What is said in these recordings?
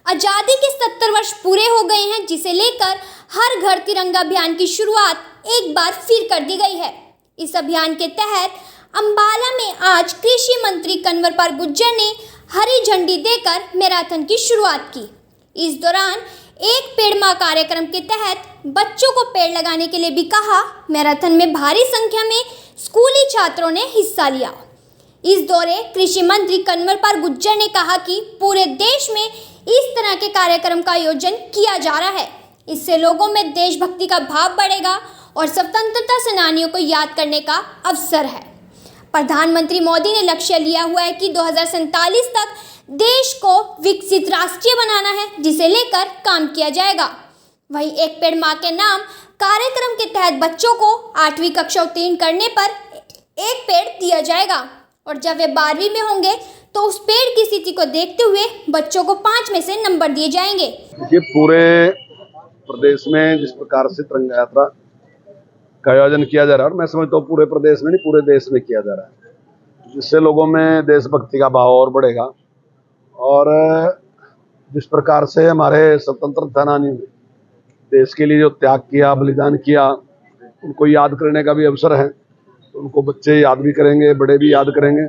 आज़ादी के 70 वर्ष पूरे हो गए हैं, जिसे लेकर हर घर तिरंगा अभियान की शुरुआत एक बार फिर कर दी गई है। इस अभियान के तहत अंबाला में आज कृषि मंत्री कंवर पाल गुर्जर ने हरी झंडी देकर मैराथन की शुरुआत की। इस दौरान एक पेड़ मां कार्यक्रम के तहत बच्चों को पेड़ लगाने के लिए भी कहा। मैराथन में भारी संख्या में स्कूली छात्रों ने हिस्सा लिया। इस दौरे कृषि मंत्री कंवर पाल गुर्जर ने कहा कि पूरे देश में इस तरह के कार्यक्रम का आयोजन किया जा रहा है। इससे लोगों में देशभक्ति का भाव बढ़ेगा और स्वतंत्रता सेनानियों को याद करने का अवसर है। प्रधानमंत्री मोदी ने लक्ष्य लिया हुआ है कि 2047 तक देश को विकसित राष्ट्रीय बनाना है, जिसे लेकर काम किया जाएगा। वहीं एक पेड़ मां के नाम कार्यक्रम के तहत बच्चों को 8वीं कक्षा उत्तीर्ण करने पर एक पेड़ दिया जाएगा और जब वे 12वीं में होंगे तो उस पेड़ की स्थिति को देखते हुए बच्चों को 5 में से नंबर दिए जाएंगे। ये पूरे प्रदेश में जिस प्रकार से तिरंगा यात्रा का आयोजन किया जा रहा है, और मैं समझता हूँ पूरे प्रदेश में नहीं पूरे देश में किया जा रहा है, जिससे लोगों में देशभक्ति का भाव और बढ़ेगा। और जिस प्रकार से हमारे स्वतंत्रता सेनानियों ने देश के लिए जो त्याग किया, बलिदान किया, उनको याद करने का भी अवसर है। तो उनको बच्चे याद भी करेंगे, बड़े भी याद करेंगे।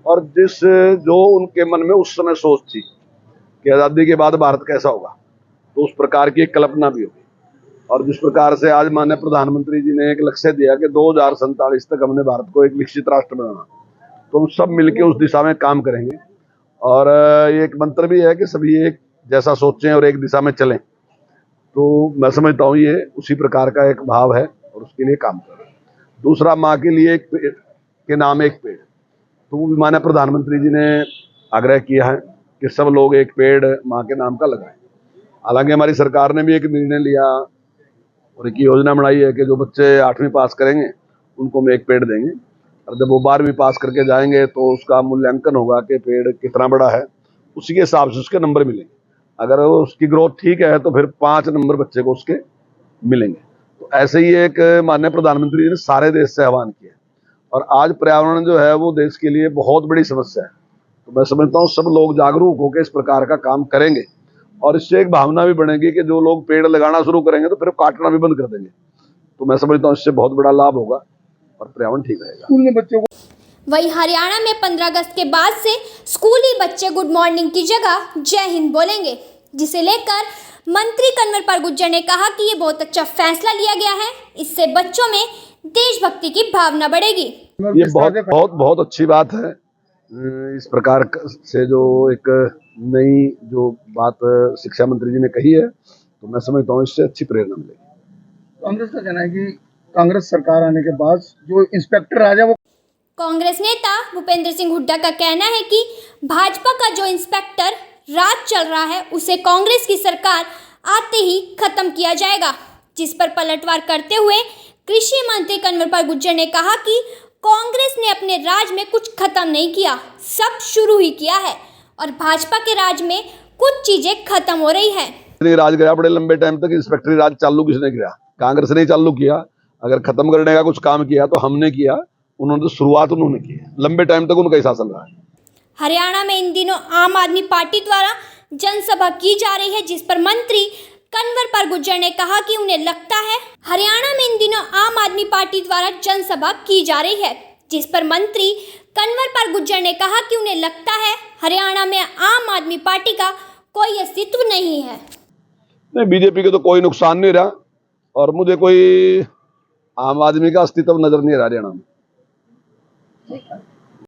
और जो उनके मन में उस समय सोच थी कि आज़ादी के बाद भारत कैसा होगा, तो उस प्रकार की एक कल्पना भी होगी। और जिस प्रकार से आज माननीय प्रधानमंत्री जी ने एक लक्ष्य दिया कि 2047 तक हमने भारत को एक विकसित राष्ट्र बनाना, तो हम सब मिलकर उस दिशा में काम करेंगे। और ये एक मंत्र भी है कि सभी एक जैसा सोचें और एक दिशा में चलें। तो मैं समझता हूँ ये उसी प्रकार का एक भाव है और उसके लिए काम कर रहे हैं। दूसरा, माँ के लिए एक पेड़ के नाम एक पेड़, तो वो भी माननीय प्रधानमंत्री जी ने आग्रह किया है कि सब लोग एक पेड़ माँ के नाम का लगाएं। हालांकि हमारी सरकार ने भी एक निर्णय लिया और एक योजना बनाई है कि जो बच्चे 8वीं पास करेंगे उनको हम एक पेड़ देंगे, और जब वो 12वीं पास करके जाएंगे तो उसका मूल्यांकन होगा कि पेड़ कितना बड़ा है, उसी के हिसाब से उसके नंबर मिलेंगे। अगर उसकी ग्रोथ ठीक है तो फिर 5 नंबर बच्चे को उसके मिलेंगे। तो ऐसे ही एक माननीय प्रधानमंत्री जी ने सारे देश से आह्वान किया। और आज पर्यावरण जो है वो देश के लिए बहुत बड़ी समस्या है। तो मैं समझता हूँ सब लोग जागरूक होकर इस प्रकार का काम करेंगे और इससे एक भावना भी बनेगी कि जो लोग पेड़ लगाना शुरू करेंगे तो फिर काटना भी बंद कर देंगे। तो मैं समझता हूँ इससे बहुत बड़ा लाभ होगा और पर्यावरण ठीक रहेगा। स्कूल में बच्चों को वहीं हरियाणा में 15 अगस्त के बाद से स्कूली बच्चे गुड मॉर्निंग की जगह जय हिंद बोलेंगे, जिसे लेकर मंत्री कंवर पाल गुर्जर ने कहा कि ये बहुत अच्छा फैसला लिया गया है। इससे बच्चों में देशभक्ति की भावना बढ़ेगी। ये बहुत अच्छी बात है। इस प्रकार से जो एक नई जो बात शिक्षा मंत्री जी ने कही है, तो मैं समझता हूँ इससे अच्छी प्रेरणा मिलेगी। कांग्रेस का कहना है कि कांग्रेस सरकार आने के बाद जो इंस्पेक्टर राजा वो कांग्रेस नेता भूपेंद्र सिंह हुड्डा का कहना है कि भाजपा का जो इंस्पेक्टर राज चल रहा है उसे कांग्रेस की सरकार आते ही खत्म किया जाएगा, जिस पर पलटवार करते हुए कृषि मंत्री कंवर पाल गुर्जर ने कहा कि कांग्रेस ने अपने राज में कुछ खत्म नहीं किया, सब शुरू ही किया है और भाजपा के राज में कुछ चीजें खत्म हो रही है। राज गया बड़े लंबे टाइम तक, इंस्पेक्टरी राज चालू किसने किया? कांग्रेस ने चालू किया। अगर खत्म करने का कुछ काम किया तो हमने किया, उन्होंने तो शुरुआत उन्होंने की है। लंबे टाइम तक उनका ही शासन रहा है। हरियाणा में इन दिनों आम आदमी पार्टी द्वारा जनसभा की जा रही है, जिस पर मंत्री कंवर पाल गुर्जर ने कहा कि उन्हें लगता है हरियाणा में इन दिनों आम आदमी पार्टी द्वारा जनसभा की जा रही है, जिस पर मंत्री कंवर पाल गुर्जर ने कहा कि उन्हें लगता है हरियाणा में आम आदमी पार्टी का कोई अस्तित्व नहीं है। नहीं, बीजेपी के तो कोई नुकसान नहीं रहा और मुझे कोई आम आदमी का अस्तित्व नजर नहीं आ रहा हरियाणा में।